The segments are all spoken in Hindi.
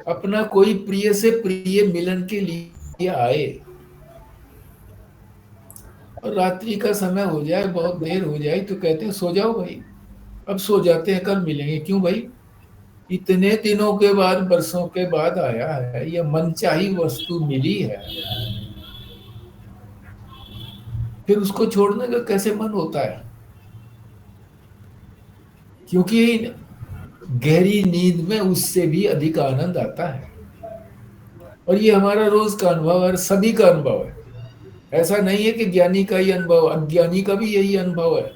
अपना कोई प्रिय से प्रिय मिलन के लिए आए और रात्रि का समय हो जाए, बहुत देर हो जाए, तो कहते हैं सो जाओ भाई, अब सो जाते हैं, कल मिलेंगे। क्यों भाई? इतने दिनों के बाद, बरसों के बाद आया है, ये मनचाही वस्तु मिली है, फिर उसको छोड़ने का कैसे मन होता है? क्योंकि गहरी नींद में उससे भी अधिक आनंद आता है। और ये हमारा रोज का अनुभव है, सभी का अनुभव है। ऐसा नहीं है कि ज्ञानी का ही अनुभव, अज्ञानी का भी यही अनुभव है,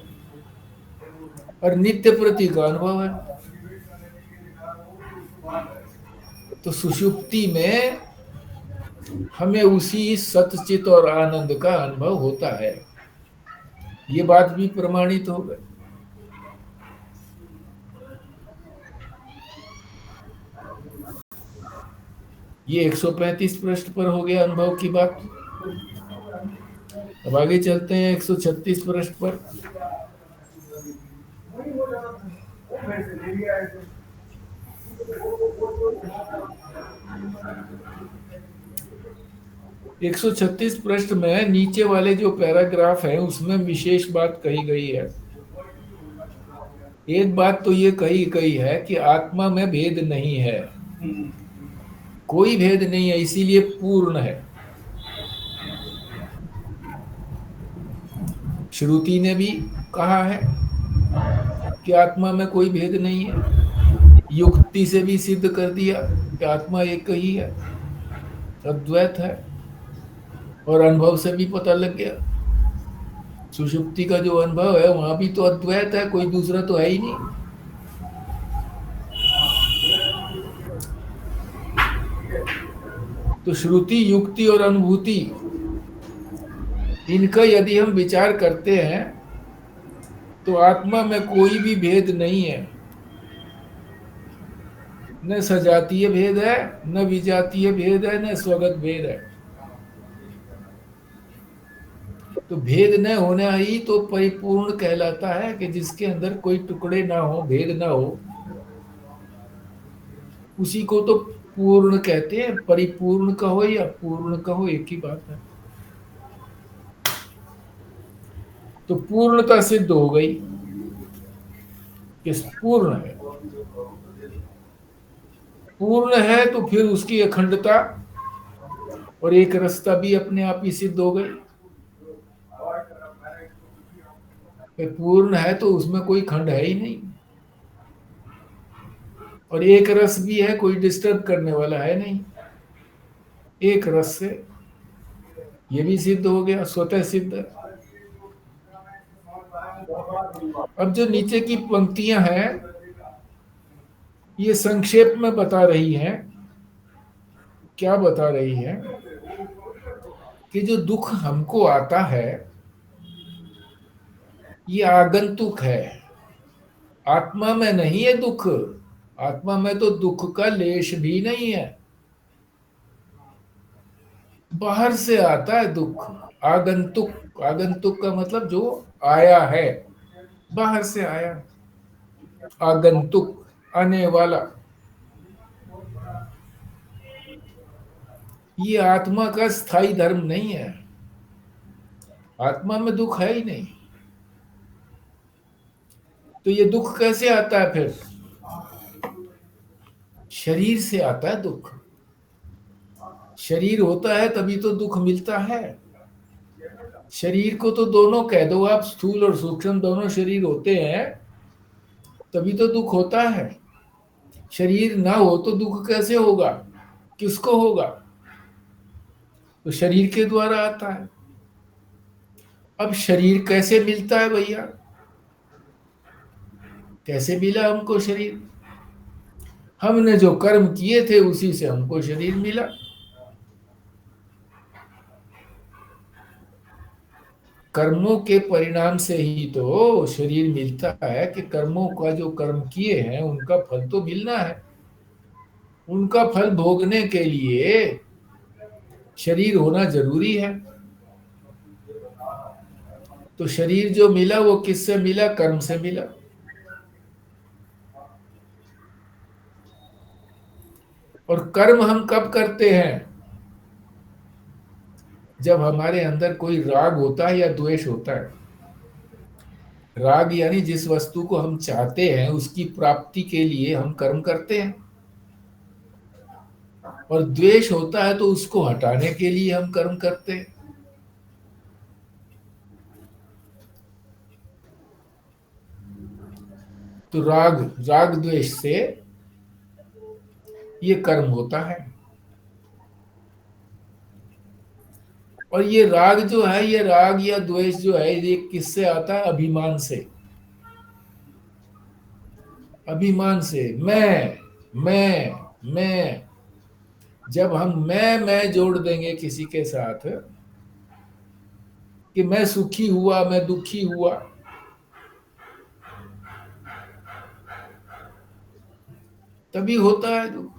और नित्य प्रति का अनुभव है। तो सुषुप्ति में हमें उसी सतचित और आनंद का अनुभव होता है। ये बात भी प्रमाणित हो गई। ये 135 पृष्ठ पर हो गया अनुभव की बात। अब आगे चलते हैं 136 पृष्ठ पर। 136 पृष्ठ में नीचे वाले जो पैराग्राफ है उसमें विशेष बात कही गई है। एक बात तो ये कही गई है कि आत्मा में भेद नहीं है, कोई भेद नहीं है, इसीलिए पूर्ण है। श्रुति ने भी कहा है कि आत्मा में कोई भेद नहीं है। युक्ति से भी सिद्ध कर दिया कि आत्मा एक ही है, अद्वैत है। और अनुभव से भी पता लग गया, सुषुप्ति का जो अनुभव है वहां भी तो अद्वैत है, कोई दूसरा तो है ही नहीं। तो श्रुति, युक्ति और अनुभूति, इनका यदि हम विचार करते हैं तो आत्मा में कोई भी भेद नहीं है। न सजातीय भेद है, न विजातीय भेद है, न स्वगत भेद है। तो भेद न होना ही तो परिपूर्ण कहलाता है, कि जिसके अंदर कोई टुकड़े ना हो, भेद ना हो, उसी को तो पूर्ण कहते हैं। परिपूर्ण कहो या पूर्ण कहो, एक ही बात है। तो पूर्णता सिद्ध हो गई कि पूर्ण है। पूर्ण है तो फिर उसकी अखंडता और एक रसता भी अपने आप ही सिद्ध हो गई। पूर्ण है तो उसमें कोई खंड है ही नहीं, और एक रस भी है, कोई डिस्टर्ब करने वाला है नहीं। एक रस से ये भी सिद्ध हो गया, स्वतः सिद्ध। अब जो नीचे की पंक्तियां हैं ये संक्षेप में बता रही हैं। क्या बता रही है? कि जो दुख हमको आता है ये आगंतुक है, आत्मा में नहीं है दुख। आत्मा में तो दुख का लेश भी नहीं है, बाहर से आता है दुख। आगंतुक, आगंतुक का मतलब जो आया है, बाहर से आया। आगंतुक, आने वाला। ये आत्मा का स्थायी धर्म नहीं है, आत्मा में दुख है ही नहीं। तो ये दुख कैसे आता है फिर? शरीर से आता है दुख। शरीर होता है तभी तो दुख मिलता है। शरीर को तो दोनों कह दो आप, स्थूल और सूक्ष्म दोनों शरीर होते हैं तभी तो दुख होता है। शरीर ना हो तो दुख कैसे होगा? किसको होगा? तो शरीर के द्वारा आता है। अब शरीर कैसे मिलता है भैया? कैसे मिला हमको शरीर? हमने जो कर्म किए थे उसी से हमको शरीर मिला। कर्मों के परिणाम से ही तो शरीर मिलता है, कि कर्मों का जो कर्म किए हैं उनका फल तो मिलना है। उनका फल भोगने के लिए शरीर होना जरूरी है। तो शरीर जो मिला वो किससे मिला? कर्म से मिला। और कर्म हम कब करते हैं? जब हमारे अंदर कोई राग होता है या द्वेष होता है। राग यानी जिस वस्तु को हम चाहते हैं उसकी प्राप्ति के लिए हम कर्म करते हैं, और द्वेष होता है तो उसको हटाने के लिए हम कर्म करते हैं। तो राग राग द्वेष से ये कर्म होता है। और ये राग जो है, ये राग या द्वेष जो है, ये किससे आता है? अभिमान से। अभिमान से। मैं जब हम मैं जोड़ देंगे किसी के साथ कि मैं सुखी हुआ, मैं दुखी हुआ, तभी होता है दुख।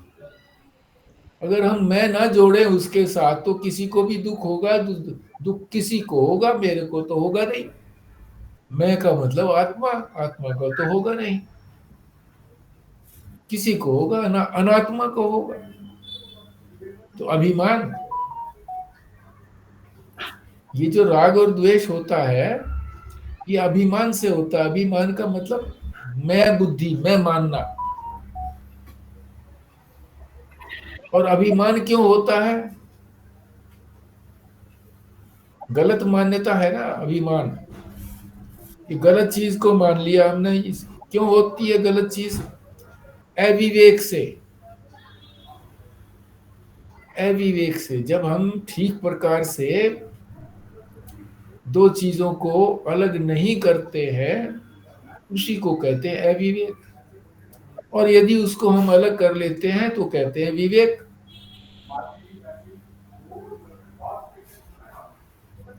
अगर हम मैं ना जोड़े उसके साथ तो किसी को भी दुख होगा। दुख किसी को होगा, मेरे को तो होगा नहीं। मैं का मतलब आत्मा, आत्मा का तो होगा नहीं। किसी को होगा ना, अनात्मा को होगा। तो अभिमान, ये जो राग और द्वेष होता है ये अभिमान से होता है। अभिमान का मतलब मैं बुद्धि, मैं मानना। और अभिमान क्यों होता है? गलत मान्यता है ना अभिमान, कि गलत चीज को मान लिया हमने। क्यों होती है गलत चीज? अविवेक से। अविवेक से जब हम ठीक प्रकार से दो चीजों को अलग नहीं करते हैं, उसी को कहते हैं अविवेक। और यदि उसको हम अलग कर लेते हैं तो कहते हैं विवेक।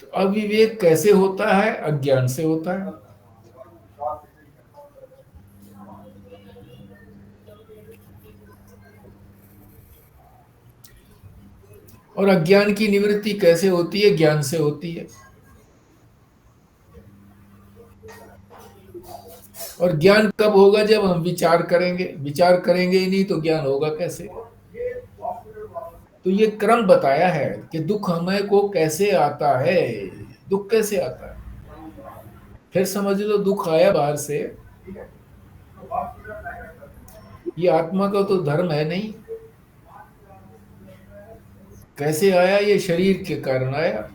तो अविवेक कैसे होता है? अज्ञान से होता है। और अज्ञान की निवृत्ति कैसे होती है? ज्ञान से होती है। और ज्ञान कब होगा? जब हम विचार करेंगे। विचार करेंगे ही नहीं तो ज्ञान होगा कैसे? तो ये क्रम बताया है कि दुख हमें को कैसे आता है। दुख कैसे आता है? फिर समझ लो, दुख आया बाहर से। ये आत्मा का तो धर्म है नहीं। कैसे आया? ये शरीर के कारण आया।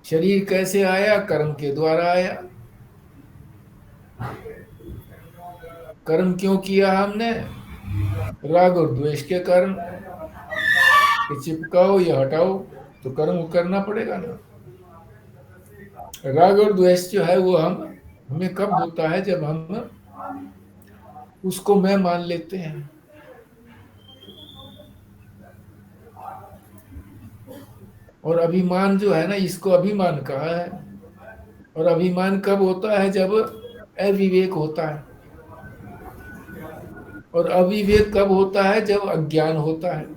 शरीर कैसे आया? कर्म के द्वारा आया। कर्म क्यों किया हमने? राग और द्वेष के कारण। कि चिपकाओ या हटाओ तो कर्म करना पड़ेगा ना। राग और द्वेष जो है वो हमें कब होता है? जब हम उसको मैं मान लेते हैं। और अभिमान जो है ना, इसको अभिमान कहा है। और अभिमान कब होता है? जब अविवेक होता है। और अविवेक कब होता है? जब अज्ञान होता है।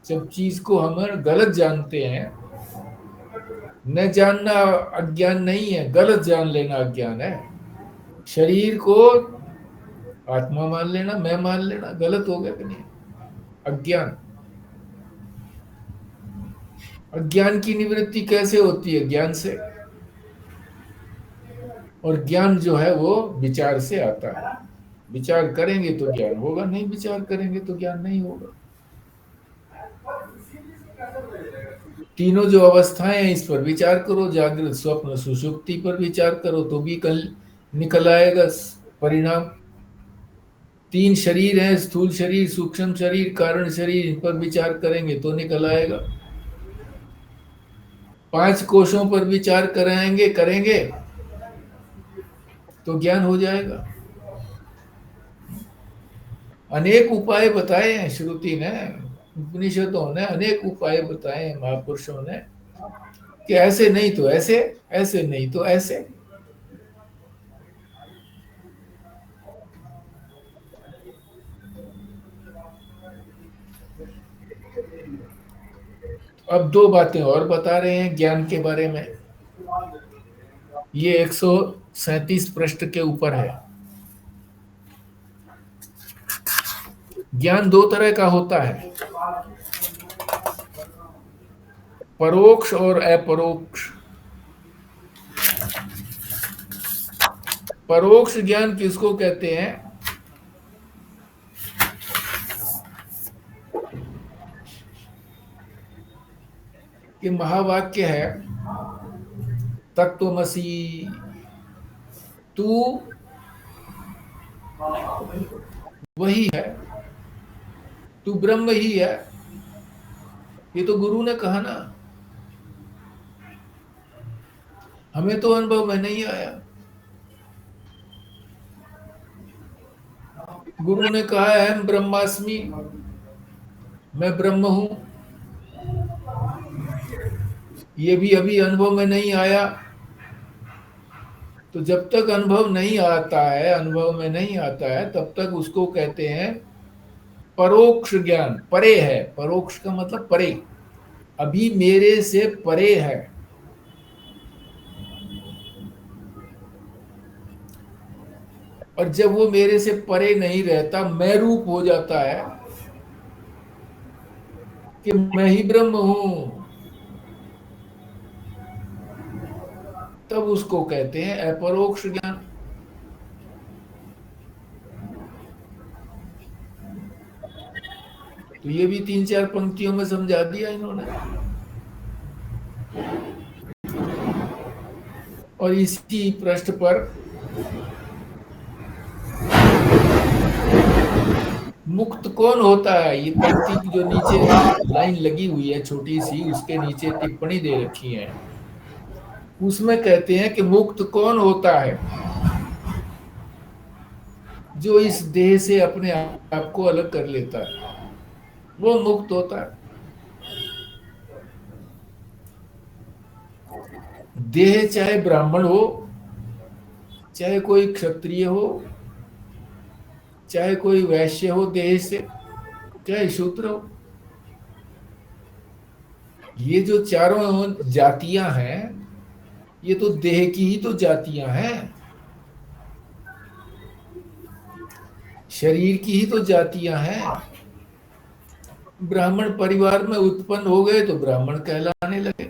जब चीज को हम गलत जानते हैं। न जानना अज्ञान नहीं है, गलत जान लेना अज्ञान है। शरीर को आत्मा मान लेना, मैं मान लेना, गलत हो गया कि नहीं? अज्ञान। अज्ञान की निवृत्ति कैसे होती है? ज्ञान से। और ज्ञान जो है वो विचार से आता है। विचार करेंगे तो ज्ञान होगा, नहीं विचार करेंगे तो ज्ञान नहीं होगा। तीनों जो अवस्थाएं हैं इस पर विचार करो। जागृत, स्वप्न, सुषुप्ति पर विचार करो तो भी कल निकल आएगा परिणाम। तीन शरीर हैं, स्थूल शरीर, सूक्ष्म शरीर, कारण शरीर। इन पर विचार करेंगे तो निकल आएगा। पांच कोशों पर विचार करेंगे तो ज्ञान हो जाएगा। अनेक उपाय बताए हैं श्रुति ने, उपनिषदों ने अनेक उपाय बताए हैं, महापुरुषों ने, कि ऐसे नहीं तो ऐसे, ऐसे नहीं तो ऐसे। अब दो बातें और बता रहे हैं ज्ञान के बारे में। ये 137 पृष्ठ के ऊपर है। ज्ञान दो तरह का होता है, परोक्ष और अपरोक्ष। परोक्ष ज्ञान किसको कहते हैं? कि महावाक्य है, तत्वमसि, तू वही है, तू ब्रह्म ही है। ये तो गुरु ने कहा ना, हमें तो अनुभव में नहीं आया। गुरु ने कहा है ब्रह्मास्मि, मैं ब्रह्म हूं। ये भी अभी अनुभव में नहीं आया। तो जब तक अनुभव नहीं आता है, अनुभव में नहीं आता है, तब तक उसको कहते हैं परोक्ष ज्ञान। परे है, परोक्ष का मतलब परे, अभी मेरे से परे है। और जब वो मेरे से परे नहीं रहता, मैं रूप हो जाता है कि मैं ही ब्रह्म हूं, तब उसको कहते हैं अपरोक्ष ज्ञान। तो ये भी 3-4 पंक्तियों में समझा दिया इन्होंने। और इसी पृष्ठ पर मुक्त कौन होता है, ये पंक्ति की जो नीचे लाइन लगी हुई है छोटी सी, उसके नीचे टिप्पणी दे रखी है। उसमें कहते हैं कि मुक्त कौन होता है? जो इस देह से अपने आप को अलग कर लेता है, वो मुक्त होता है। देह चाहे ब्राह्मण हो, चाहे कोई क्षत्रिय हो, चाहे कोई वैश्य हो, देह से चाहे शूद्र हो, ये जो चारों जातियां हैं, ये तो देह की ही तो जातियां हैं, शरीर की ही तो जातियां हैं। ब्राह्मण परिवार में उत्पन्न हो गए तो ब्राह्मण कहलाने लगे,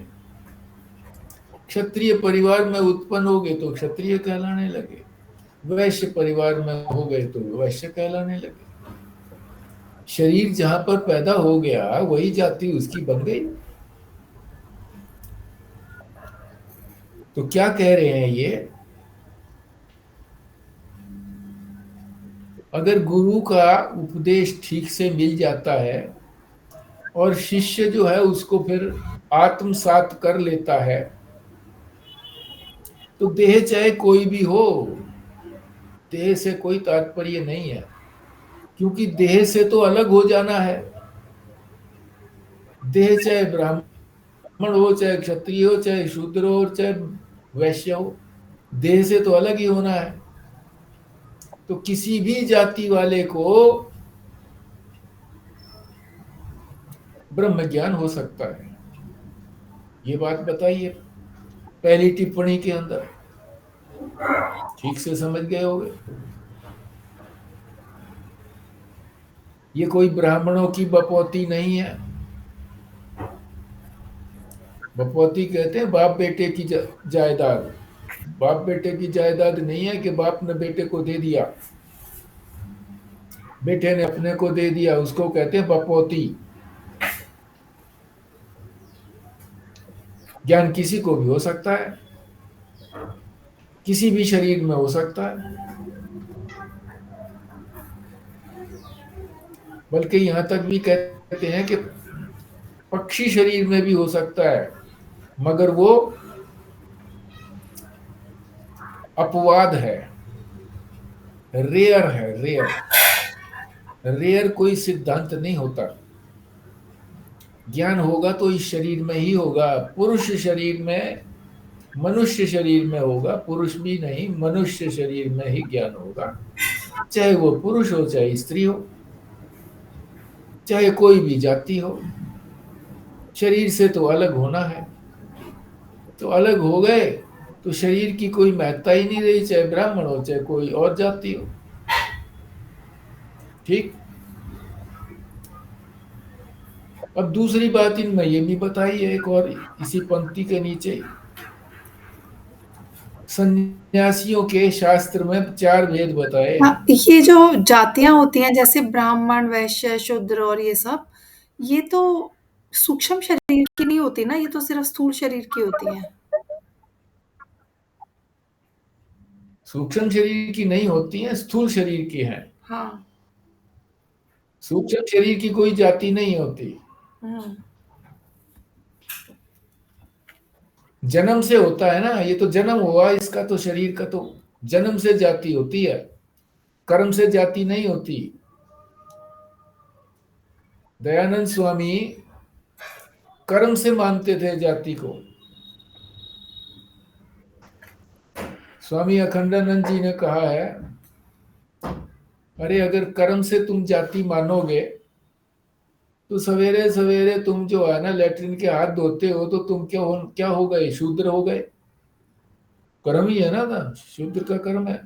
क्षत्रिय परिवार में उत्पन्न हो गए तो क्षत्रिय कहलाने लगे, वैश्य परिवार में हो गए तो वैश्य कहलाने लगे। शरीर जहां पर पैदा हो गया, वही जाति उसकी बन गई। तो क्या कह रहे हैं ये? अगर गुरु का उपदेश ठीक से मिल जाता है और शिष्य जो है उसको फिर आत्मसात कर लेता है, तो देह चाहे कोई भी हो, देह से कोई तात्पर्य नहीं है, क्योंकि देह से तो अलग हो जाना है। देह चाहे ब्राह्मण हो, चाहे क्षत्रिय हो, चाहे शूद्र हो, चाहे वैश्य हो, देह से तो अलग ही होना है। तो किसी भी जाति वाले को ब्रह्म ज्ञान हो सकता है। ये बात बताइए पहली टिप्पणी के अंदर, ठीक से समझ गए होंगे। ये कोई ब्राह्मणों की बपौती नहीं है। बपौती कहते हैं बाप बेटे की जायदाद। बाप बेटे की जायदाद नहीं है कि बाप ने बेटे को दे दिया, बेटे ने अपने को दे दिया, उसको कहते हैं बपौती। ज्ञान किसी को भी हो सकता है, किसी भी शरीर में हो सकता है, बल्कि यहां तक भी कहते हैं कि पक्षी शरीर में भी हो सकता है, मगर वो अपवाद है, रेयर है, रेयर। रेयर कोई सिद्धांत नहीं होता। ज्ञान होगा तो इस शरीर में ही होगा, पुरुष शरीर में, मनुष्य शरीर में होगा, पुरुष भी नहीं, मनुष्य शरीर में ही ज्ञान होगा। चाहे वो पुरुष हो, चाहे स्त्री हो, चाहे कोई भी जाति हो, शरीर से तो अलग होना है। तो अलग हो गए तो शरीर की कोई महत्ता ही नहीं रही, चाहे ब्राह्मण हो, चाहे कोई और जाति हो। ठीक। अब दूसरी बात इनमें ये भी बताई है एक और, इसी पंक्ति के नीचे, सन्यासियों के शास्त्र में 4 भेद बताए हाँ, हैं। ये जो जातियां होती हैं जैसे ब्राह्मण, वैश्य, शूद्र और ये सब, ये तो सूक्ष्म शरीर की नहीं होती ना, ये तो सिर्फ स्थूल शरीर की होती है। सूक्ष्म शरीर की नहीं होती है, स्थूल शरीर की है। हाँ। सूक्ष्म शरीर की कोई जाति नहीं होती, हम्म। जन्म से होता है ना, ये तो जन्म हुआ इसका, तो शरीर का तो जन्म से जाति होती है, कर्म से जाति नहीं होती। दयानंद स्वामी कर्म से मानते थे जाति को। स्वामी अखंडानंद जी ने कहा है, अरे अगर कर्म से तुम जाति मानोगे तो सवेरे सवेरे तुम जो है ना लेटरिन के हाथ धोते हो, तो तुम क्या हो गए, शूद्र हो गए। कर्म ही है ना, शूद्र का कर्म है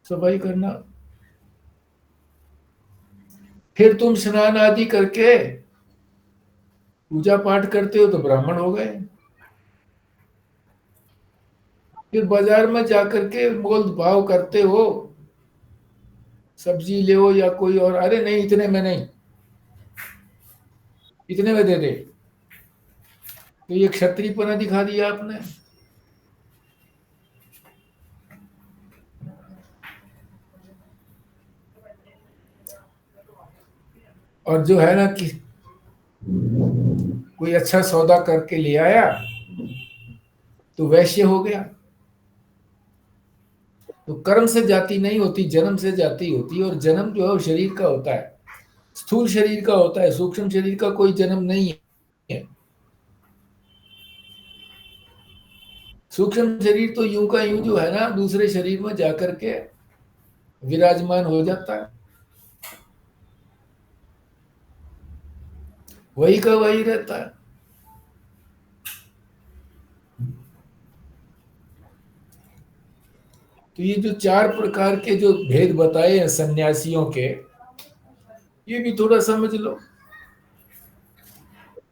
सफाई करना। फिर तुम स्नान आदि करके पूजा पाठ करते हो तो ब्राह्मण हो गए। फिर बाजार में जाकर के मोल भाव करते हो, सब्जी ले या कोई और, अरे नहीं इतने में नहीं, इतने में दे दे, तो ये क्षत्रियपना दिखा दिया आपने। और जो है ना कि कोई अच्छा सौदा करके ले आया तो वैश्य हो गया। तो कर्म से जाति नहीं होती, जन्म से जाति होती है। और जन्म जो है वो शरीर का होता है, स्थूल शरीर का होता है, सूक्ष्म शरीर का कोई जन्म नहीं है। सूक्ष्म शरीर तो यूं का यूं जो है ना दूसरे शरीर में जाकर के विराजमान हो जाता है, वही का वही रहता है। तो ये जो 4 प्रकार के जो भेद बताए हैं सन्यासियों के, ये भी थोड़ा समझ लो।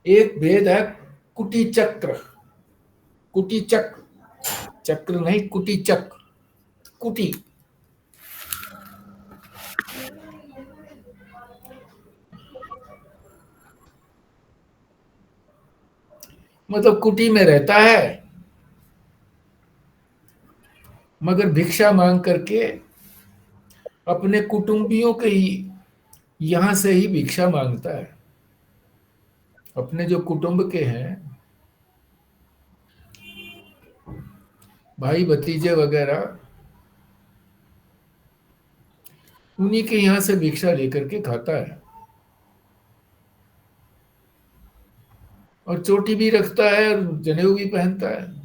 एक भेद है कुटी चक्र, कुटी चक्र, चक्र नहीं कुटी चक्र, कुटी मतलब कुटी में रहता है, मगर भिक्षा मांग करके अपने कुटुंबियों के ही यहां से ही भिक्षा मांगता है। अपने जो कुटुंब के हैं, भाई भतीजे वगैरह, उन्हीं के यहां से भिक्षा लेकर के खाता है। और चोटी भी रखता है और जनेऊ भी पहनता है।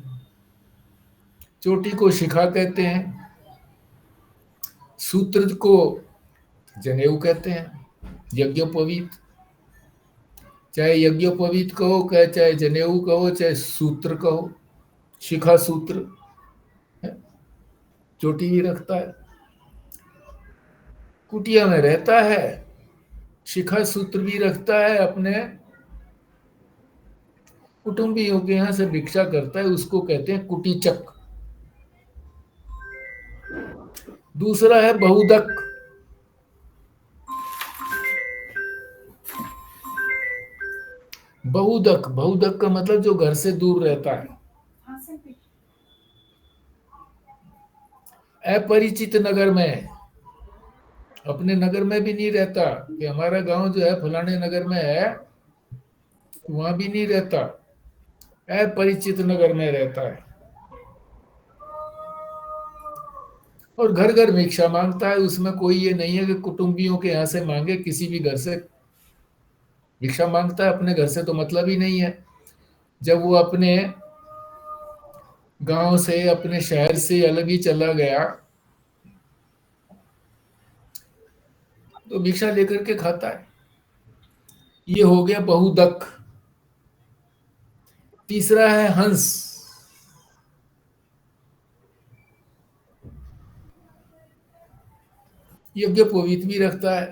चोटी को शिखा कहते हैं, सूत्र को जनेऊ कहते हैं, यज्ञोपवीत। चाहे यज्ञोपवीत कहो, चाहे जनेऊ कहो, चाहे सूत्र कहो, शिखा सूत्र है। चोटी भी रखता है, कुटिया में रहता है, शिखा सूत्र भी रखता है, अपने कुटुंबियों के यहाँ से भिक्षा करता है, उसको कहते हैं कुटीचक। दूसरा है बहुदक। बहुदक, बहुदक का मतलब जो घर से दूर रहता है, अपरिचित नगर में, अपने नगर में भी नहीं रहता कि हमारा गांव जो है फलाने नगर में है, वहां भी नहीं रहता, अपरिचित नगर में रहता है। और घर घर भिक्षा मांगता है, उसमें कोई ये नहीं है कि कुटुंबियों के यहाँ से मांगे, किसी भी घर से भिक्षा मांगता है, अपने घर से तो मतलब ही नहीं है। जब वो अपने गांव से, अपने शहर से अलग ही चला गया, तो भिक्षा लेकर के खाता है। ये हो गया बहुदक। तीसरा है हंस। यज्ञोपवीत भी रखता है,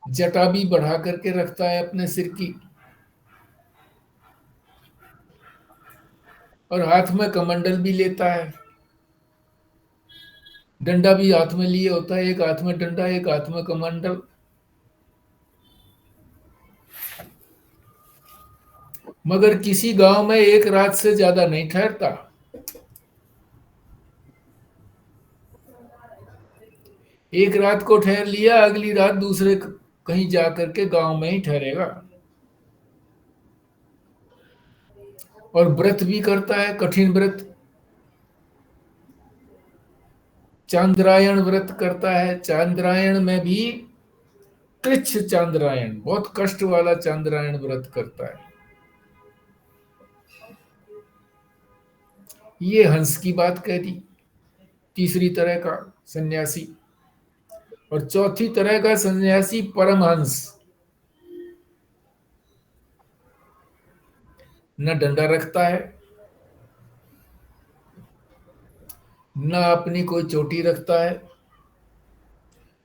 जटा भी बढ़ा करके रखता है अपने सिर की, और हाथ में कमंडल भी लेता है। डंडा भी हाथ में लिए होता है, एक हाथ में डंडा, एक हाथ में कमंडल। मगर किसी गांव में एक रात से ज्यादा नहीं ठहरता। एक रात को ठहर लिया, अगली रात दूसरे कहीं जा करके गांव में ही ठहरेगा। और व्रत भी करता है, कठिन व्रत, चांद्रायण व्रत करता है। चांद्रायण में भी कृच्छ चांद्रायण, बहुत कष्ट वाला चांद्रायण व्रत करता है। ये हंस की बात कह दी, तीसरी तरह का सन्यासी। और चौथी तरह का सन्यासी परमहंस। न डंडा रखता है, न अपनी कोई चोटी रखता है,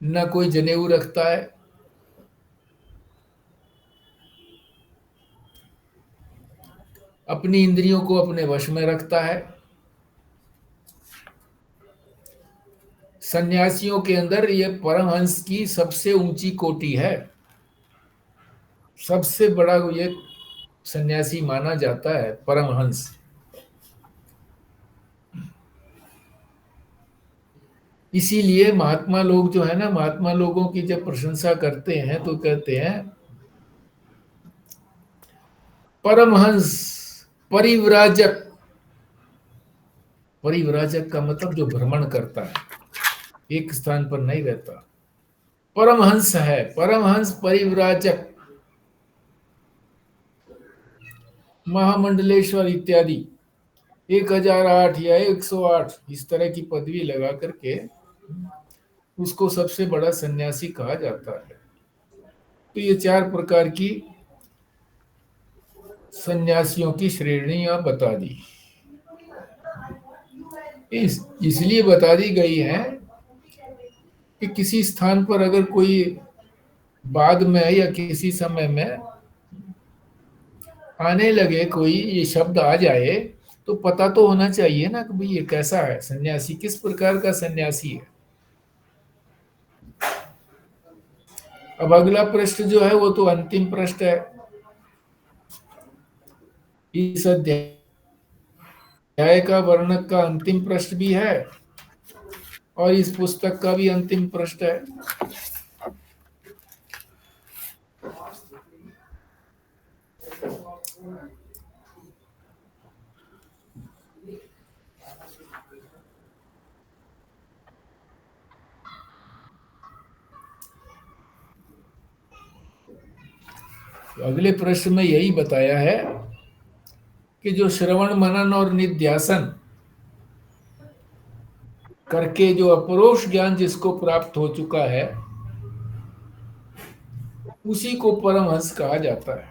न कोई जनेऊ रखता है। अपनी इंद्रियों को अपने वश में रखता है। सन्यासियों के अंदर यह परमहंस की सबसे ऊंची कोटि है। सबसे बड़ा ये सन्यासी माना जाता है, परमहंस। इसीलिए महात्मा लोग जो है ना, महात्मा लोगों की जब प्रशंसा करते हैं तो कहते हैं परमहंस, परिव्राजक। परिव्राजक का मतलब जो भ्रमण करता है, एक स्थान पर नहीं रहता। परमहंस है, परमहंस परिव्राजक, महामंडलेश्वर इत्यादि 1008 या 108 इस तरह की पदवी लगा करके उसको सबसे बड़ा सन्यासी कहा जाता है। तो ये 4 प्रकार की सन्यासियों की श्रेणियां बता दी। इसलिए बता दी गई है कि किसी स्थान पर अगर कोई बाद में या किसी समय में आने लगे, कोई ये शब्द आ जाए, तो पता तो होना चाहिए ना कि भाई ये कैसा है सन्यासी, किस प्रकार का सन्यासी है। अब अगला प्रश्न जो है वो तो अंतिम प्रश्न है इस अध्याय का। वर्णक का अंतिम प्रश्न भी है और इस पुस्तक का भी अंतिम प्रश्न है। तो अगले प्रश्न में यही बताया है कि जो श्रवण मनन और निध्यासन करके जो अपरोक्ष ज्ञान जिसको प्राप्त हो चुका है, उसी को परमहंस कहा जाता है।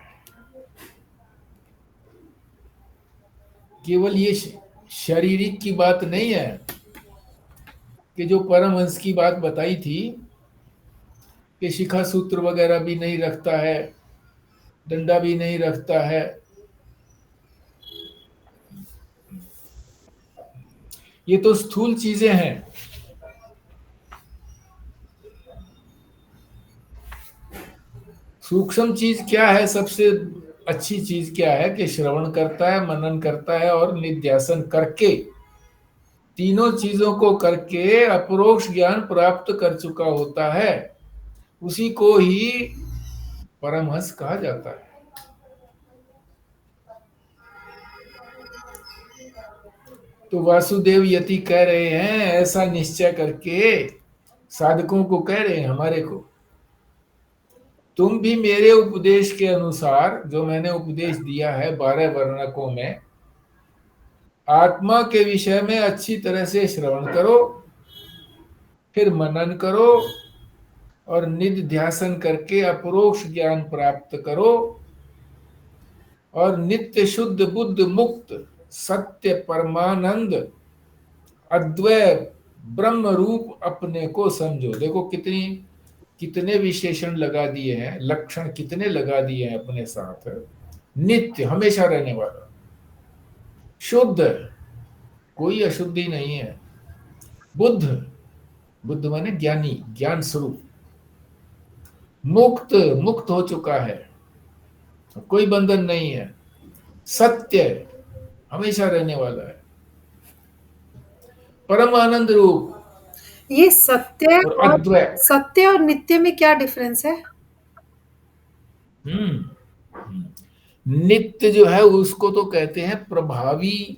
केवल ये शारीरिक की बात नहीं है कि जो परमहंस की बात बताई थी कि शिखा सूत्र वगैरह भी नहीं रखता है, डंडा भी नहीं रखता है, ये तो स्थूल चीजें हैं। सूक्ष्म चीज क्या है? सबसे अच्छी चीज क्या है कि श्रवण करता है, मनन करता है और निध्यासन करके, तीनों चीजों को करके अपरोक्ष ज्ञान प्राप्त कर चुका होता है, उसी को ही परमहंस कहा जाता है। तो वासुदेव यति कह रहे हैं, ऐसा निश्चय करके साधकों को कह रहे हैं, हमारे को, तुम भी मेरे उपदेश के अनुसार, जो मैंने उपदेश दिया है 12 वर्णकों में, आत्मा के विषय में अच्छी तरह से श्रवण करो, फिर मनन करो और निध्यासन करके अपरोक्ष ज्ञान प्राप्त करो और नित्य शुद्ध बुद्ध मुक्त सत्य परमानंद अद्वैत ब्रह्म रूप अपने को समझो। देखो कितनी कितने विशेषण लगा दिए हैं, लक्षण कितने लगा दिए हैं अपने साथ। नित्य, हमेशा रहने वाला, शुद्ध, कोई अशुद्धि नहीं है, बुद्ध, बुद्ध माने ज्ञानी, ज्ञान स्वरूप, मुक्त, मुक्त हो चुका है, कोई बंधन नहीं है, सत्य, हमेशा रहने वाला है, परम आनंद रूप ये सत्य और और अद्वैत। सत्य और नित्य में क्या डिफरेंस है? नित्य जो है उसको तो कहते हैं प्रभावी,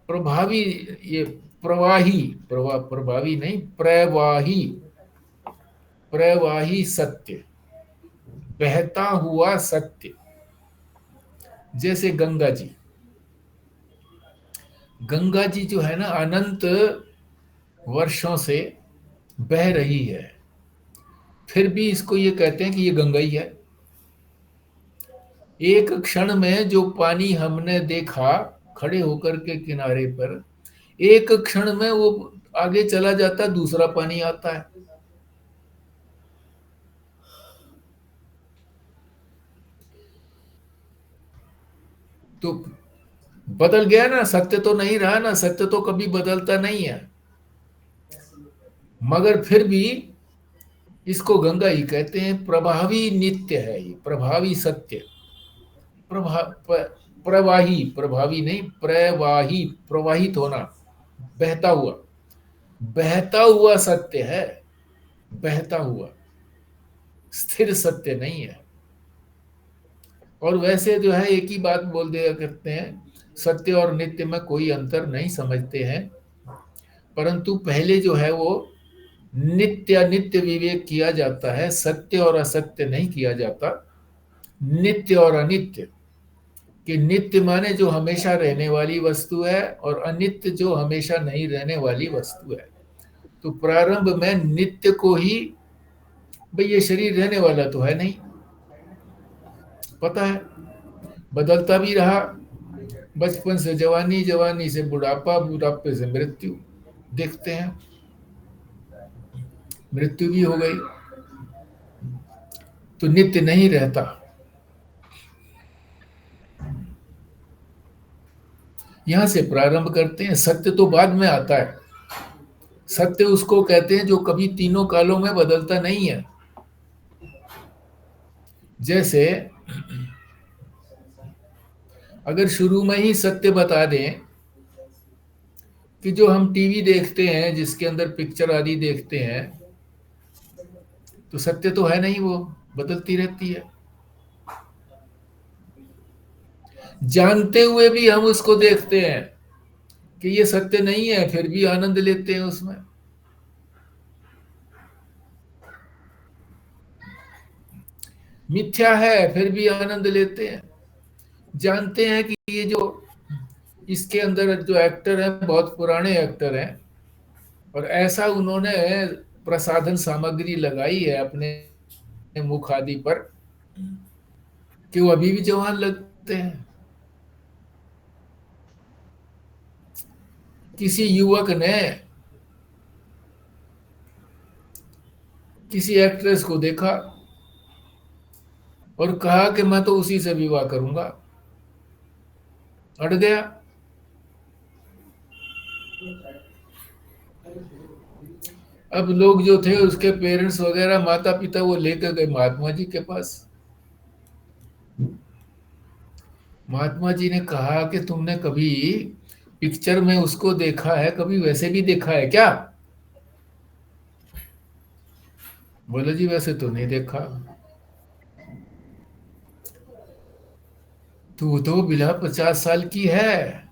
प्रभावी, ये प्रवाही, प्रभावी नहीं, प्रवाही, प्रवाही सत्य, बहता हुआ सत्य। जैसे गंगा जी, गंगा जी जो है ना अनंत वर्षों से बह रही है, फिर भी इसको ये कहते हैं कि ये गंगा ही है। एक क्षण में जो पानी हमने देखा खड़े होकर के किनारे पर, एक क्षण में वो आगे चला जाता, दूसरा पानी आता है। तो बदल गया ना, सत्य तो नहीं रहा ना, सत्य तो कभी बदलता नहीं है, मगर फिर भी इसको गंगा ही कहते हैं। प्रभावी नित्य है ये, प्रभावी सत्य, प्रवाही, प्रभावी नहीं, प्रवाही, प्रवाहित होना, बहता हुआ, बहता हुआ सत्य है, बहता हुआ, स्थिर सत्य नहीं है। और वैसे जो है एक ही बात बोल दिया करते हैं, सत्य और नित्य में कोई अंतर नहीं समझते हैं, परंतु पहले जो है वो नित्य अनित्य विवेक किया जाता है, सत्य और असत्य नहीं किया जाता। नित्य और अनित्य, कि नित्य माने जो हमेशा रहने वाली वस्तु है, और अनित्य जो हमेशा नहीं रहने वाली वस्तु है। तो प्रारंभ में नित्य को ही, भाई ये शरीर रहने वाला तो है नहीं, पता है, बदलता भी रहा, बचपन से जवानी, जवानी से बुढ़ापा, बुढ़ापे से मृत्यु, देखते हैं मृत्यु भी हो गई, तो नित्य नहीं रहता। यहां से प्रारंभ करते हैं। सत्य तो बाद में आता है, सत्य उसको कहते हैं जो कभी तीनों कालों में बदलता नहीं है। जैसे अगर शुरू में ही सत्य बता दें कि जो हम टीवी देखते हैं, जिसके अंदर पिक्चर आदि देखते हैं, तो सत्य तो है नहीं, वो बदलती रहती है। जानते हुए भी हम उसको देखते हैं कि ये सत्य नहीं है, फिर भी आनंद लेते हैं उसमें। मिथ्या है, फिर भी आनंद लेते हैं। जानते हैं कि ये जो इसके अंदर जो एक्टर हैं बहुत पुराने एक्टर हैं, और ऐसा उन्होंने प्रसाधन सामग्री लगाई है अपने मुख आदि पर कि वो अभी भी जवान लगते हैं। किसी युवक ने किसी एक्ट्रेस को देखा और कहा कि मैं तो उसी से विवाह करूंगा, अड़ गया। अब लोग जो थे उसके पेरेंट्स वगैरह, माता पिता, वो लेकर गए महात्मा जी के पास। महात्मा जी ने कहा कि तुमने कभी पिक्चर में उसको देखा है, कभी वैसे भी देखा है क्या? बोले जी वैसे तो नहीं देखा। तो बिला 50 साल की है,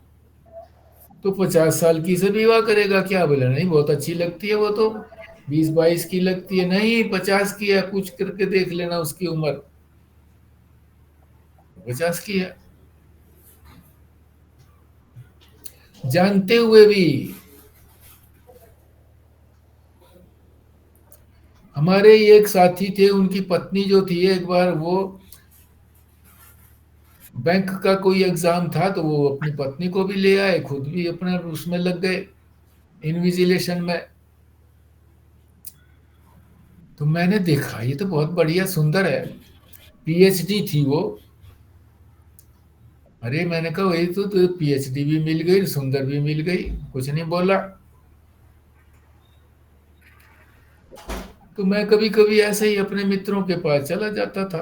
तो 50 साल की से विवाह करेगा क्या? बोला नहीं, बहुत अच्छी लगती है वो तो, 20-22 की लगती है। नहीं, 50 की है, पूछ करके देख लेना उसकी उम्र, 50 की है। जानते हुए भी। हमारे एक साथी थे, उनकी पत्नी जो थी, एक बार वो बैंक का कोई एग्जाम था, तो वो अपनी पत्नी को भी ले आए, खुद भी अपना उसमें लग गए, इन्विजिलेशन में। तो मैंने देखा ये तो बहुत बढ़िया सुंदर है, पीएचडी थी वो। अरे मैंने कहा वही तो पीएचडी भी मिल गई, सुंदर भी मिल गई, कुछ नहीं बोला। तो मैं कभी कभी ऐसे ही अपने मित्रों के पास चला जाता था।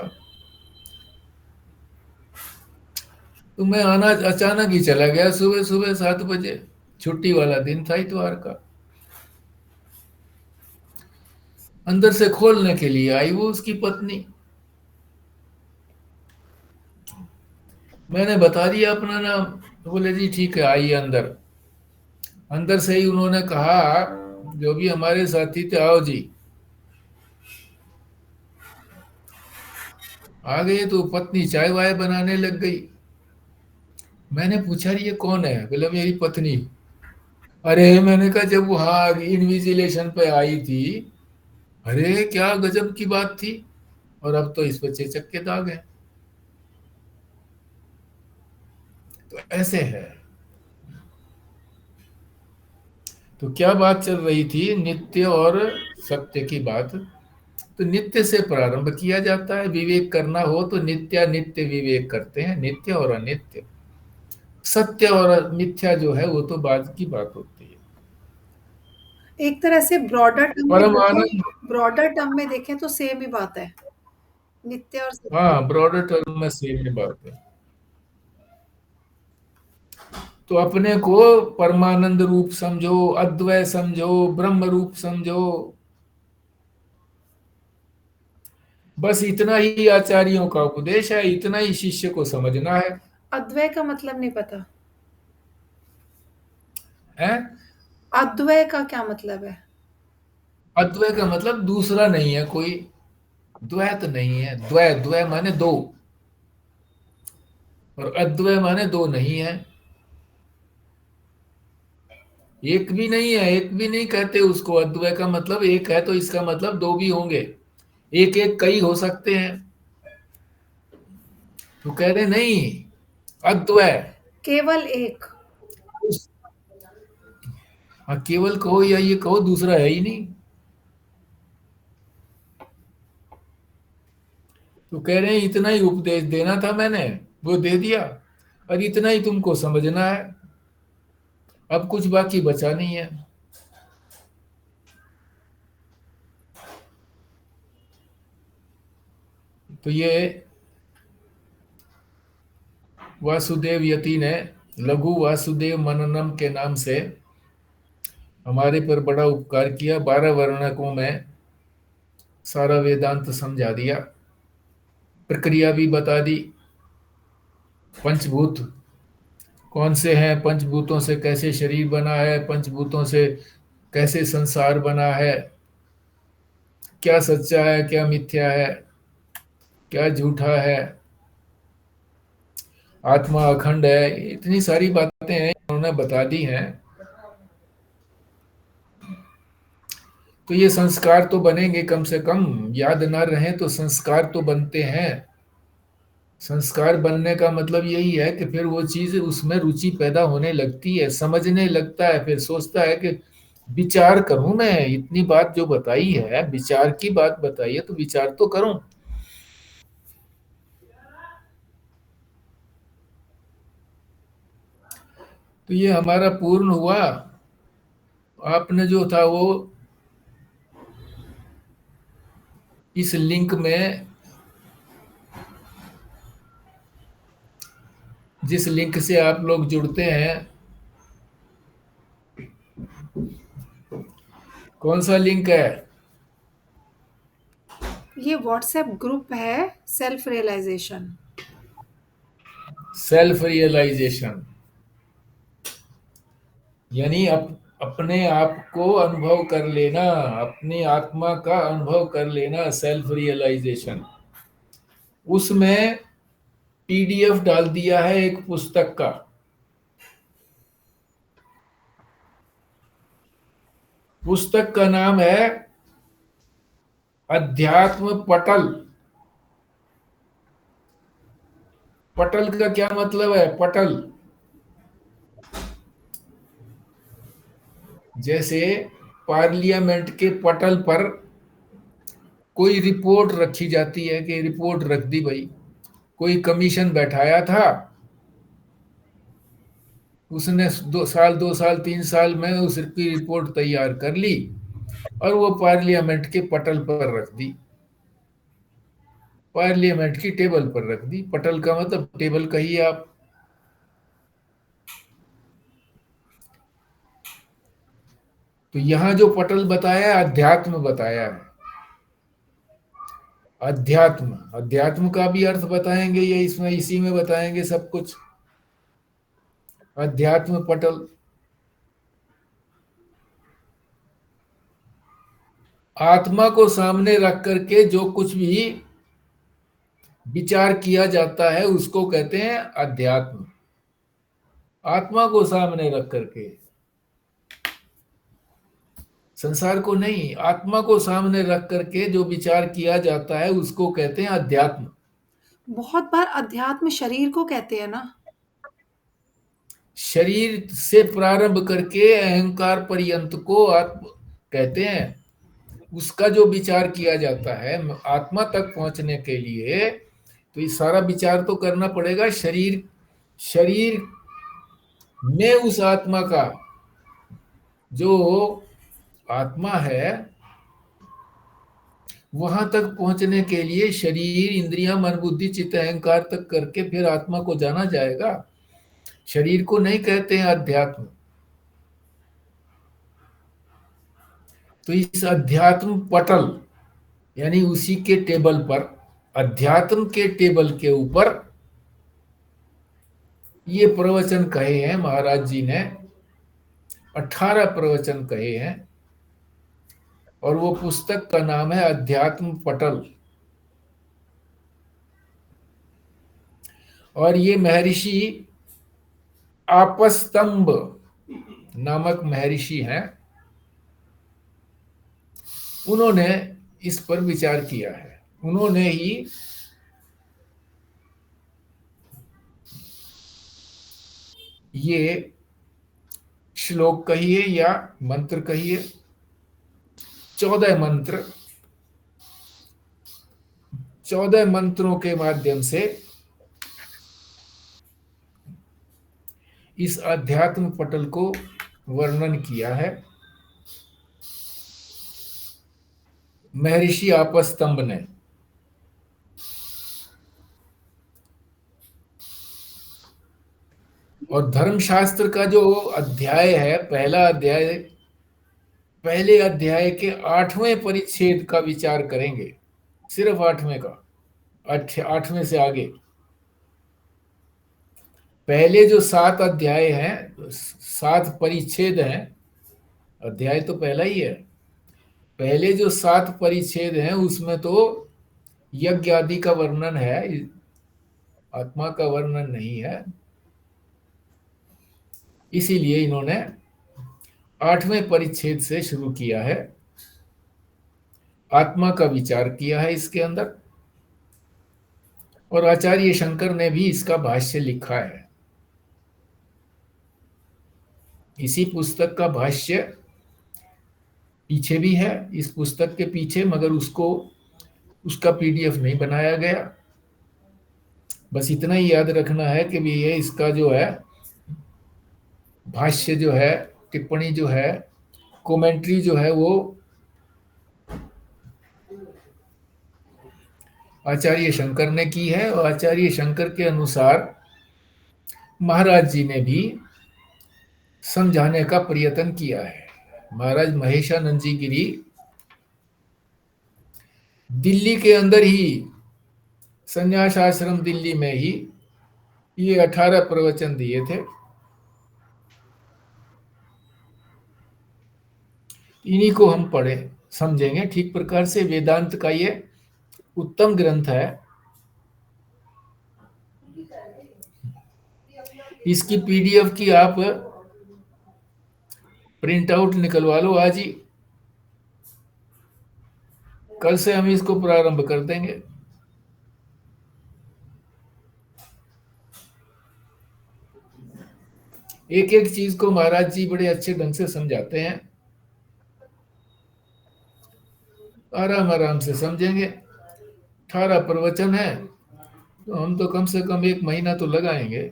तो मैं आना अचानक ही चला गया सुबह सुबह 7 बजे, छुट्टी वाला दिन था इतवार का। अंदर से खोलने के लिए आई वो उसकी पत्नी। मैंने बता दिया अपना नाम, तो बोले जी ठीक है आइए अंदर। अंदर से ही उन्होंने कहा, जो भी हमारे साथी थे, आओ जी। आ गए तो पत्नी चाय वाय बनाने लग गई। मैंने पूछा ये कौन है, बोले मेरी पत्नी। अरे मैंने कहा जब वहां इन्विजिलेशन पे आई थी, अरे क्या गजब की बात थी। और अब तो इस पर चेचक के दाग है। तो ऐसे है। तो क्या बात चल रही थी, नित्य और सत्य की बात। तो नित्य से प्रारंभ किया जाता है, विवेक करना हो तो नित्य विवेक करते हैं, नित्य और अनित्य। सत्य और मिथ्या जो है वो तो बाद की बात होती है। एक तरह से परम आनंद। ब्रॉडर टर्म में देखें तो सेम ही बात है, नित्य और सत्य। हाँ, ब्रॉडर टर्म में सेम ही बात है। तो अपने को परमानंद रूप समझो, अद्वय समझो, ब्रह्म रूप समझो। बस इतना ही आचार्यों का उपदेश है, इतना ही शिष्य को समझना है। अद्वय का मतलब नहीं पता। हैं? अद्वय का क्या मतलब है? अद्वय का मतलब दूसरा नहीं है कोई, द्वैत नहीं है। द्वय द्वय माने दो, और अद्वय माने दो नहीं है। एक भी नहीं है, एक भी नहीं कहते उसको। अद्वय का मतलब एक है तो इसका मतलब दो भी होंगे, एक एक कई हो सकते हैं। तो कह रहे नहीं, अद्वय। केवल एक। हाँ, केवल कहो या ये कहो, दूसरा है ही नहीं। तो कह रहे हैं इतना ही उपदेश देना था मैंने, वो दे दिया, और इतना ही तुमको समझना है, अब कुछ बाकी बचा नहीं है। तो ये वासुदेव यति ने लघु वासुदेव मननम के नाम से हमारे पर बड़ा उपकार किया। 12 वर्णकों में सारा वेदांत समझा दिया, प्रक्रिया भी बता दी। पंचभूत कौन से हैं, पंचभूतों से कैसे शरीर बना है, पंचभूतों से कैसे संसार बना है, क्या सच्चा है क्या मिथ्या है, क्या झूठा है, आत्मा अखंड है, इतनी सारी बातें हैं उन्होंने बता दी हैं। तो ये संस्कार तो बनेंगे, कम से कम याद ना रहे तो संस्कार तो बनते हैं। संस्कार बनने का मतलब यही है कि फिर वो चीज उसमें रुचि पैदा होने लगती है, समझने लगता है, फिर सोचता है कि विचार करूं, मैं इतनी बात जो बताई है, विचार की बात बताई है तो विचार तो करूं। तो ये हमारा पूर्ण हुआ। आपने जो था वो इस लिंक में, जिस लिंक से आप लोग जुड़ते हैं, कौन सा लिंक है? ये व्हाट्सएप ग्रुप है, सेल्फ रियलाइजेशन। सेल्फ रियलाइजेशन, यानी अपने आप को अनुभव कर लेना, अपनी आत्मा का अनुभव कर लेना, सेल्फ रियलाइजेशन। उसमें पीडीएफ डाल दिया है एक पुस्तक का। पुस्तक का नाम है अध्यात्म पटल। पटल का क्या मतलब है? पटल जैसे पार्लियामेंट के पटल पर कोई रिपोर्ट रखी जाती है कि रिपोर्ट रख दी भाई, कोई कमीशन बैठाया था, उसने 2 साल 2 साल 3 साल में उसकी रिपोर्ट तैयार कर ली और वो पार्लियामेंट के पटल पर रख दी, पार्लियामेंट की टेबल पर रख दी। पटल का मतलब टेबल कहिए आप। तो यहां जो पटल बताया है, अध्यात्म बताया है। अध्यात्म, अध्यात्म का भी अर्थ बताएंगे, ये इसमें इसी में बताएंगे सब कुछ। अध्यात्म पटल, आत्मा को सामने रख करके जो कुछ भी विचार किया जाता है उसको कहते हैं अध्यात्म। आत्मा को सामने रख करके, संसार को नहीं, आत्मा को सामने रख करके जो विचार किया जाता है उसको कहते हैं अध्यात्म। बहुत बार अध्यात्म शरीर को कहते हैं ना। शरीर से प्रारंभ करके अहंकार पर्यंत को आत्म कहते हैं। उसका जो विचार किया जाता है आत्मा तक पहुंचने के लिए, तो ये सारा विचार तो करना पड़ेगा शरीर, शरीर में उस आत्मा का जो आत्मा है वहां तक पहुंचने के लिए शरीर इंद्रियां मन बुद्धि चित्त अहंकार तक करके फिर आत्मा को जाना जाएगा। शरीर को नहीं कहते हैं अध्यात्म। तो इस अध्यात्म पटल यानी उसी के टेबल पर, अध्यात्म के टेबल के ऊपर ये प्रवचन कहे हैं महाराज जी ने। 18 प्रवचन कहे हैं और वो पुस्तक का नाम है अध्यात्म पटल। और ये महर्षि आपस्तंभ नामक महर्षि हैं, उन्होंने इस पर विचार किया है। उन्होंने ही ये श्लोक कहिए या मंत्र कहिए, 14 मंत्र, 14 मंत्रों के माध्यम से इस अध्यात्म पटल को वर्णन किया है महर्षि आपस्तंभ ने। और धर्मशास्त्र का जो अध्याय है, पहला अध्याय, पहले अध्याय के 8वें परिच्छेद का विचार करेंगे, सिर्फ 8वें का, 8वें से आगे। पहले जो 7 अध्याय हैं, 7 परिच्छेद हैं, अध्याय तो पहला ही है, पहले जो 7 परिच्छेद हैं उसमें तो यज्ञ आदि का वर्णन है, आत्मा का वर्णन नहीं है। इसीलिए इन्होंने 8वें परिच्छेद से शुरू किया है, आत्मा का विचार किया है इसके अंदर। और आचार्य शंकर ने भी इसका भाष्य लिखा है। इसी पुस्तक का भाष्य पीछे भी है, इस पुस्तक के पीछे, मगर उसका पीडीएफ नहीं बनाया गया। बस इतना ही याद रखना है कि भी ये इसका जो है भाष्य जो है, टिप्पणी जो है, कमेंट्री जो है, वो आचार्य शंकर ने की है। और आचार्य शंकर के अनुसार महाराज जी ने भी समझाने का प्रयत्न किया है। महाराज महेशानंद जी गिरी दिल्ली के अंदर ही, संन्यास आश्रम दिल्ली में ही ये 18 प्रवचन दिए थे। इन्हीं को हम पढ़े समझेंगे ठीक प्रकार से। वेदांत का ये उत्तम ग्रंथ है। इसकी पीडीएफ की आप प्रिंट आउट निकलवा लो आज ही, कल से हम इसको प्रारंभ कर देंगे। एक एक चीज को महाराज जी बड़े अच्छे ढंग से समझाते हैं। आराम आराम से समझेंगे। 18 प्रवचन है तो हम तो कम से कम 1 महीना तो लगाएंगे,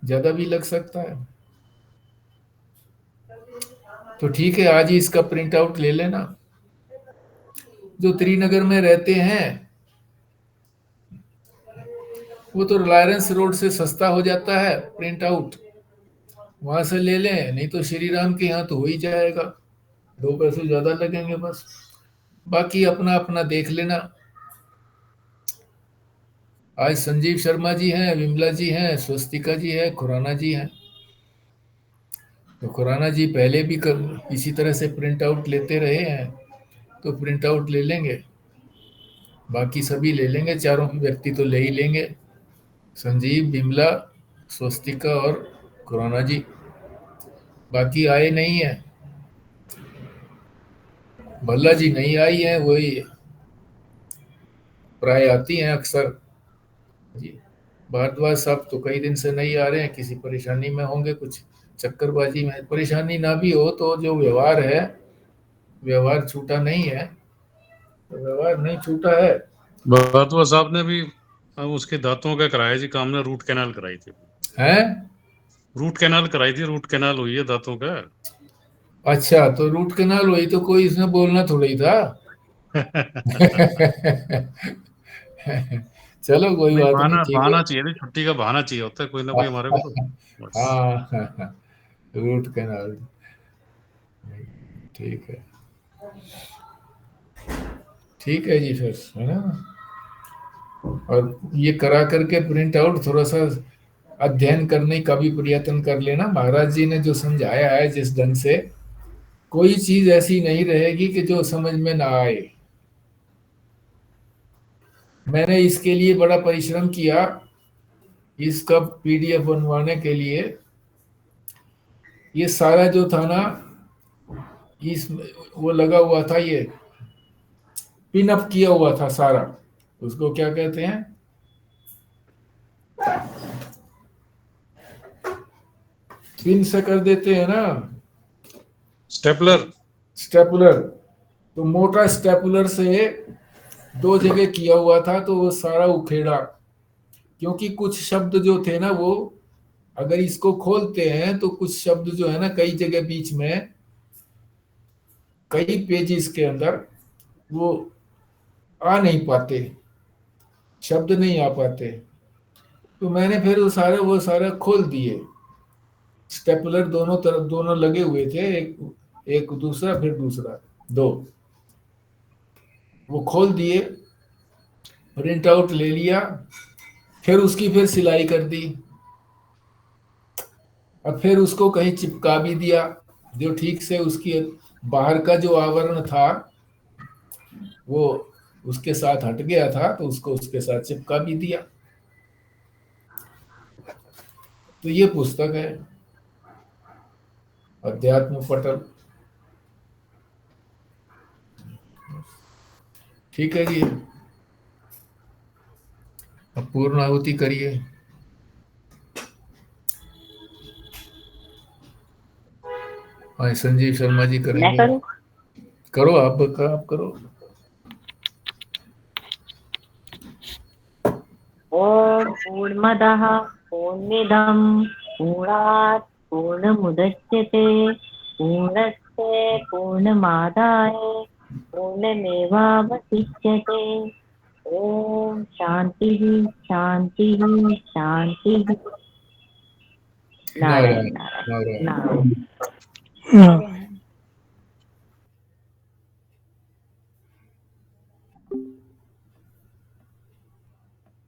ज्यादा भी लग सकता है। तो ठीक है, आज ही इसका प्रिंट आउट ले लेना। जो त्रिनगर में रहते हैं वो तो रिलायंस रोड से सस्ता हो जाता है प्रिंट आउट, वहां से ले लें, नहीं तो श्री राम के यहाँ तो हो ही जाएगा, 2 पैसे ज्यादा लगेंगे बस। बाकी अपना अपना देख लेना। आज संजीव शर्मा जी हैं, विमला जी हैं, स्वस्तिका जी है, खुराना जी हैं। तो खुराना जी पहले भी इसी तरह से प्रिंट आउट लेते रहे हैं, तो प्रिंट आउट ले लेंगे। बाकी सभी ले लेंगे, चारों व्यक्ति तो ले ही लेंगे, संजीव, विमला, स्वस्तिका और खुराना जी। बाकी आए नहीं है, भल्ला जी नहीं आई है, वही प्राय आती हैं अक्सर जी। भारद्वाज साहब तो कई दिन से नहीं आ रहे हैं, किसी परेशानी में होंगे, कुछ चक्करबाजी में। परेशानी ना भी हो तो जो व्यवहार है, व्यवहार छूटा नहीं है, तो व्यवहार नहीं छूटा है। भारद्वाज साहब ने भी उसके दांतों का कराया जी काम, ने रूट कैनाल कराई थी। हैं? रूट कैनाल कराई थी, रूट कैनाल हुई है दांतों का। अच्छा, तो रूट कैनाल हुई तो कोई इसने बोलना थोड़ा ही था। चलो कोई नहीं, बात नहीं, बहाना ठीक है। बहाना चाहिए, छुट्टी का बहाना चाहिए होता है कोई ना कोई हमारे को तो बस। हाँ, रूट कैनाल, ठीक है, ठीक है जी, फिर है ना। और ये करा करके प्रिंट आउट थोड़ा सा अध्ययन करने का भी प्रयत्न कर लेना। महाराज जी ने जो समझाया है जिस ढंग से, कोई चीज ऐसी नहीं रहेगी कि जो समझ में ना आए। मैंने इसके लिए बड़ा परिश्रम किया, इसका पीडीएफ बनवाने के लिए। ये सारा जो था ना, इस वो लगा हुआ था, ये पिन अप किया हुआ था सारा, उसको क्या कहते हैं, पिन से कर देते हैं ना, स्टेपलर। स्टेपलर। तो मोटा स्टेपलर से 2 जगह किया हुआ था, तो वो सारा उखेड़ा, क्योंकि कुछ शब्द जो थे ना, वो अगर इसको खोलते हैं तो कुछ शब्द जो है ना, कई जगह बीच में, कई पेजेस के अंदर वो आ नहीं पाते, शब्द नहीं आ पाते। तो मैंने फिर वो सारा खोल दिए। स्टेपलर दोनों तरफ, दोनों लगे हुए थे, एक दूसरा फिर दूसरा, 2, वो खोल दिए, प्रिंट आउट ले लिया, फिर उसकी फिर सिलाई कर दी, और फिर उसको कहीं चिपका भी दिया, जो ठीक से उसकी बाहर का जो आवरण था वो उसके साथ हट गया था, तो उसको उसके साथ चिपका भी दिया। तो ये पुस्तक है अध्यात्म पटल। ठीक है जी, अब पूर्ण आहुति करिए। हाँ, संजीव शर्मा जी करेंगे। मैं करूं? करो, आप करो। ओम पूर्णमदः पूर्णमिदं पूर्णात् पूर्णमुदच्यते पूर्णस्य पूर्णमादाय पूर्णमेवावशिष्यते। ओम शांतिः शांतिः शांतिः। नारायण नारायण नारायण।